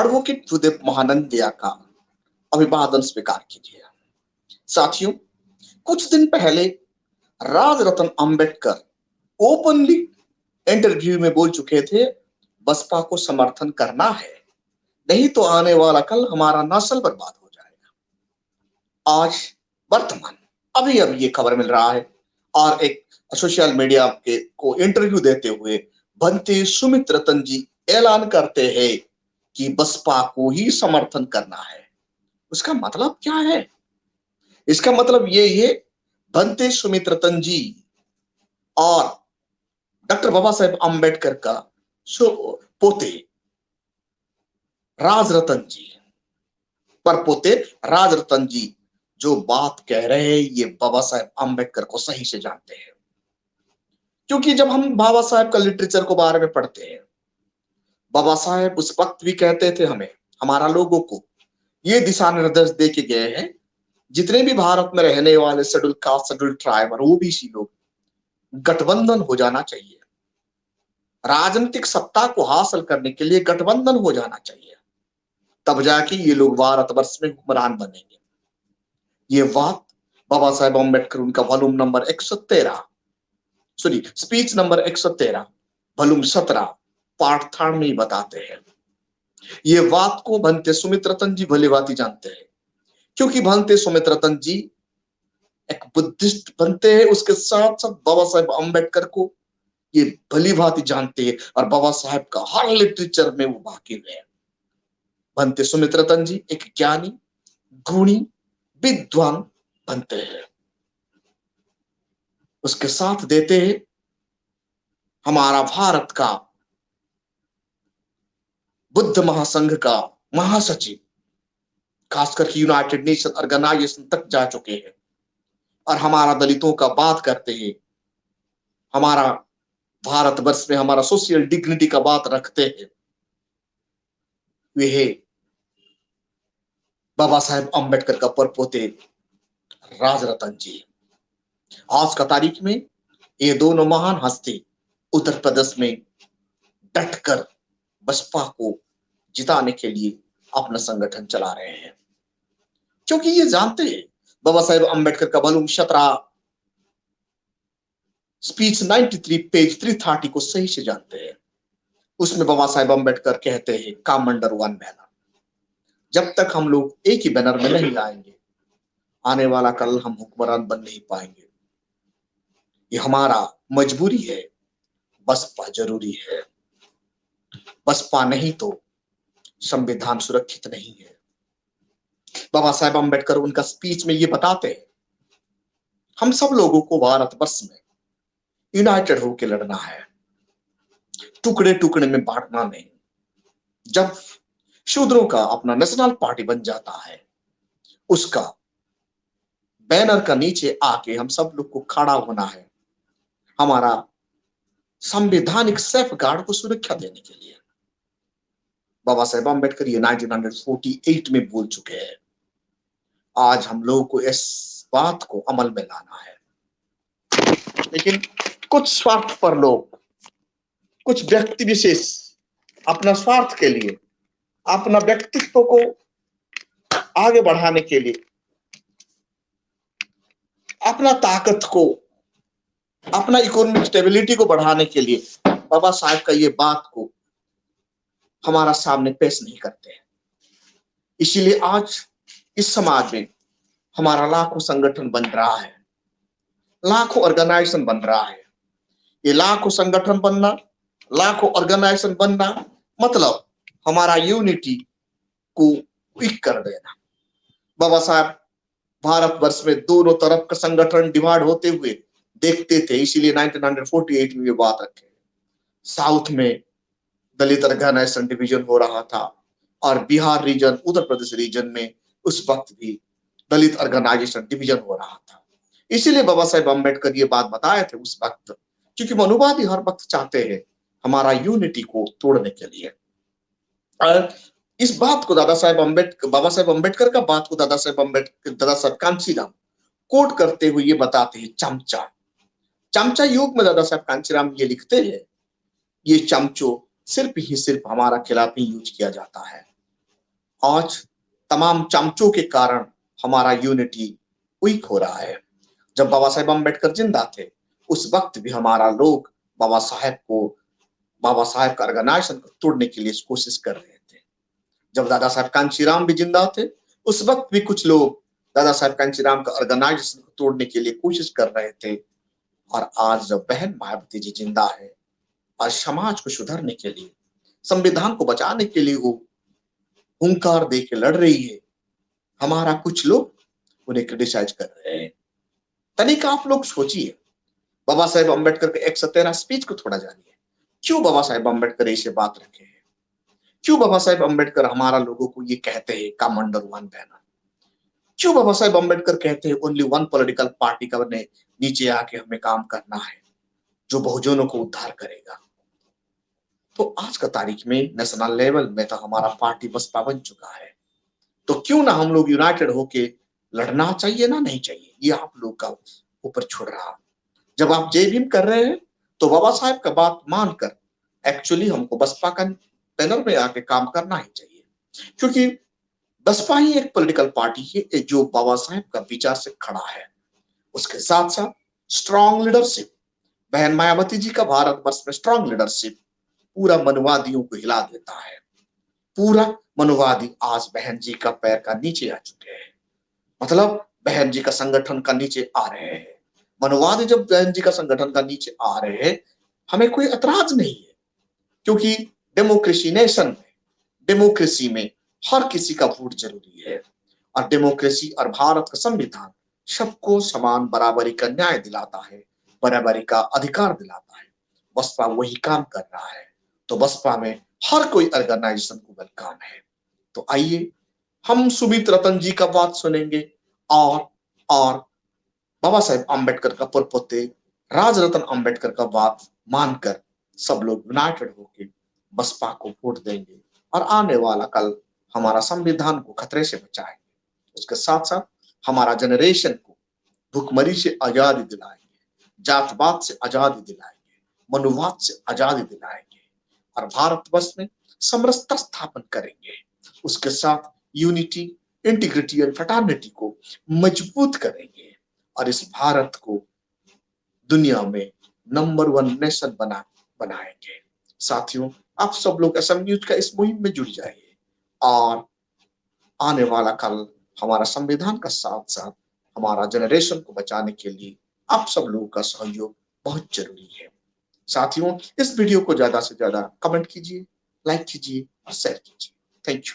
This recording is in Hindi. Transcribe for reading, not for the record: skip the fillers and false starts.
एडवोकेट सुदेव महानंदिया का अभिवादन स्वीकार कीजिए। साथियों, कुछ दिन पहले राजरतन अंबेडकर ओपनली इंटरव्यू में बोल चुके थे, बसपा को समर्थन करना है, नहीं तो आने वाला कल हमारा नस्ल बर्बाद हो जाएगा। आज वर्तमान अभी अभी ये खबर मिल रहा है और एक सोशल मीडिया के को इंटरव्यू देते हुए भंते सुमित रतन जी ऐलान करते हैं कि बसपा को ही समर्थन करना है। उसका मतलब क्या है? इसका मतलब ये है, भंते सुमित रतन जी और डॉक्टर बाबा साहेब अंबेडकर का पोते राजरतन जी, पर पोते राजरतन जी जो बात कह रहे हैं ये बाबा साहेब अंबेडकर को सही से जानते हैं। क्योंकि जब हम बाबा साहेब का लिटरेचर को बारे में पढ़ते हैं, बाबा साहेब उस वक्त भी कहते थे हमें, हमारा लोगों को ये दिशा निर्देश दे के गए हैं, जितने भी भारत में रहने वाले शेड्यूल कास्ट, शेड्यूल ट्राइब और ओबीसी लोग, गठबंधन हो जाना चाहिए। राजनीतिक सत्ता को हासिल करने के लिए गठबंधन हो जाना चाहिए, तब जाके ये लोग भारतवर्ष में हुक्मरान बनेंगे। ये बात बाबा साहेब अम्बेडकर उनका volume number 113 speech number 113 volume 17 part 3 में ही बताते हैं। ये बात को भंते सुमित रतन जी भली भांति जानते हैं, क्योंकि भंते सुमित रतन जी एक बुद्धिस्ट बनते हैं, उसके साथ साथ बाबा साहेब अम्बेडकर को ये भली भांति जानते हैं और बाबा साहेब का हर लिटरेचर में वो वाकिफ है। भंते सुमित रतन जी एक ज्ञानी, गुणी, विद्वान बनते हैं। उसके साथ देते हैं हमारा भारत का बुद्ध महासंघ का महासचिव, खासकर यूनाइटेड नेशन ऑर्गेनाइजेशन तक जा चुके हैं और हमारा दलितों का बात करते हैं, हमारा भारतवर्ष में हमारा सोशल डिग्निटी का बात रखते हैं। वे है बाबा साहेब अम्बेडकर का परपोते राजरतन जी। आज का तारीख में ये दोनों महान हस्ती उत्तर प्रदेश में डटकर बसपा को जिताने के लिए अपना संगठन चला रहे हैं, क्योंकि ये जानते हैं बाबा साहेब अम्बेडकर का वॉल्यूम 17 स्पीच 93 पेज 330 को सही से जानते हैं। उसमें बाबा साहेब अम्बेडकर कहते हैं, काम अंडर वन बैनर। जब तक हम लोग एक ही बैनर में नहीं आएंगे, आने वाला कल हम हुक्मरान बन नहीं पाएंगे। ये हमारा मजबूरी है, बसपा जरूरी है। बसपा नहीं तो संविधान सुरक्षित नहीं है। बाबा साहेब अम्बेडकर उनका स्पीच में ये बताते हैं, हम सब लोगों को भारतवर्ष में यूनाइटेड होकर लड़ना है, टुकड़े टुकड़े में बांटना नहीं। जब शूद्रों का अपना नेशनल पार्टी बन जाता है, उसका बैनर का नीचे आके हम सब लोग को खड़ा होना है, हमारा संवैधानिक सेफ गार्ड को सुरक्षा देने के लिए। बाबा साहेब अम्बेडकर ये 1948 में बोल चुके हैं। आज हम लोगों को इस बात को अमल में लाना है, लेकिन कुछ स्वार्थ पर लोग, कुछ व्यक्ति विशेष अपना स्वार्थ के लिए, अपना व्यक्तित्व को आगे बढ़ाने के लिए, अपना ताकत को, अपना इकोनॉमिक स्टेबिलिटी को बढ़ाने के लिए बाबा साहब का ये बात को हमारा सामने पेश नहीं करते हैं। इसीलिए आज इस समाज में हमारा लाखों संगठन बन रहा है, लाखों ऑर्गेनाइजेशन बन रहा है। ये लाखों संगठन बनना, लाखों ऑर्गेनाइजेशन बनना मतलब हमारा यूनिटी को वीक कर देना। बाबा साहब भारतवर्ष में दोनों तरफ का संगठन डिवाइड होते हुए देखते थे, इसीलिए 1948 में ये बात रखे। साउथ में दलित ऑर्गेनाइजेशन डिवीजन हो रहा था और बिहार रीजन, उत्तर प्रदेश रीजन में उस वक्त भी दलित ऑर्गेनाइजेशन डिवीजन हो रहा था। इसीलिए बाबा साहेब अम्बेडकर ये बात बताए थे उस वक्त, क्योंकि मनुवादी हर वक्त चाहते हैं हमारा यूनिटी को तोड़ने के लिए। और इस बात को बाबा साहेब अम्बेडकर का बात को दादा साहेब कांशीराम कोट करते हुए ये बताते हैं, चमचा युग में दादा साहेब कांशीराम ये लिखते हैं, ये चमचो सिर्फ हमारा खिलाफ ही यूज किया जाता है। आज तमाम चमचों के कारण हमारा यूनिटी वीक हो रहा है। जब बाबा साहेब अम्बेडकर जिंदा थे उस वक्त भी हमारा लोग बाबा साहेब का ऑर्गेनाइजेशन को तोड़ने के लिए कोशिश कर रहे थे। जब दादा साहब कांचीराम भी जिंदा थे उस वक्त भी कुछ लोग दादा साहब कांचीराम का ऑर्गेनाइजेशन को तोड़ने के लिए कोशिश कर रहे थे। और आज जब बहन मायावती जी जिंदा है और समाज को सुधारने के लिए, संविधान को बचाने के लिए वो हुंकार दे के लड़ रही है, हमारा कुछ लोग उन्हें क्रिटिसाइज कर रहे हैं। तनिक आप लोग सोचिए, बाबा साहेब अम्बेडकर के 113 स्पीच को थोड़ा जानिए। क्यों बाबा साहेब अम्बेडकर ऐसे बात रखे हैं? क्यों बाबा साहेब अम्बेडकर हमारा लोगों को ये कहते हैं कम अंडर वन बैनर? क्यों बाबा साहेब अम्बेडकर कहते हैं ओनली वन पॉलिटिकल पार्टी का नीचे आके हमें काम करना है जो बहुजनों को उद्धार करेगा? तो आज का तारीख में नेशनल लेवल में तो हमारा पार्टी बसपा बन चुका है। तो क्यों ना हम लोग यूनाइटेड होके लड़ना चाहिए ना नहीं चाहिए, ये आप लोग का ऊपर छोड़ रहा। जब आप जय भीम कर रहे हैं तो बाबा साहेब का बात मानकर एक्चुअली हमको बसपा का बैनर में आके काम करना ही चाहिए, क्योंकि बसपा ही एक पॉलिटिकल पार्टी है जो बाबा साहेब का विचार से खड़ा है। उसके साथ साथ स्ट्रॉन्ग लीडरशिप, बहन मायावती जी का भारत वर्ष में स्ट्रॉन्ग लीडरशिप पूरा मनवादियों को हिला देता है। पूरा मनवादी आज बहन जी का पैर का नीचे आ चुके हैं, मतलब बहन जी का संगठन का नीचे आ रहे हैं। मनवादी जब बहन जी का संगठन का नीचे आ रहे हैं, हमें कोई एतराज नहीं है, क्योंकि डेमोक्रेसी में हर किसी का वोट जरूरी है। और डेमोक्रेसी और भारत का संविधान सबको समान बराबरी का न्याय दिलाता है, बराबरी का अधिकार दिलाता है। बसपा वही काम कर रहा है, तो बसपा में हर कोई ऑर्गेनाइजेशन को वेलकम है। तो आइए हम सुमित रतन जी का बात सुनेंगे और बाबा साहेब अम्बेडकर का पुरपोते राज रतन अम्बेडकर का बात मानकर सब लोग यूनाइटेड होकर बसपा को वोट देंगे और आने वाला कल हमारा संविधान को खतरे से बचाएंगे। उसके साथ साथ हमारा जनरेशन को भुखमरी से आजादी दिलाएंगे, जातवाद से आजादी दिलाएंगे, मनुवाद से आजादी दिलाएंगे और भारतवर्ष में समरसता स्थापन करेंगे। उसके साथ यूनिटी, इंटीग्रिटी और फ्रेटर्निटी को मजबूत करेंगे और इस भारत को दुनिया में नंबर 1 नेशन बनाएंगे। साथियों, आप सब लोग असम न्यूज का इस मुहिम में जुड़ जाइए और आने वाला कल हमारा संविधान का साथ साथ हमारा जनरेशन को बचाने के लिए आप सब लोगों का सहयोग बहुत जरूरी है। साथियों, इस वीडियो को ज्यादा से ज्यादा कमेंट कीजिए, लाइक कीजिए और शेयर कीजिए। Thank you.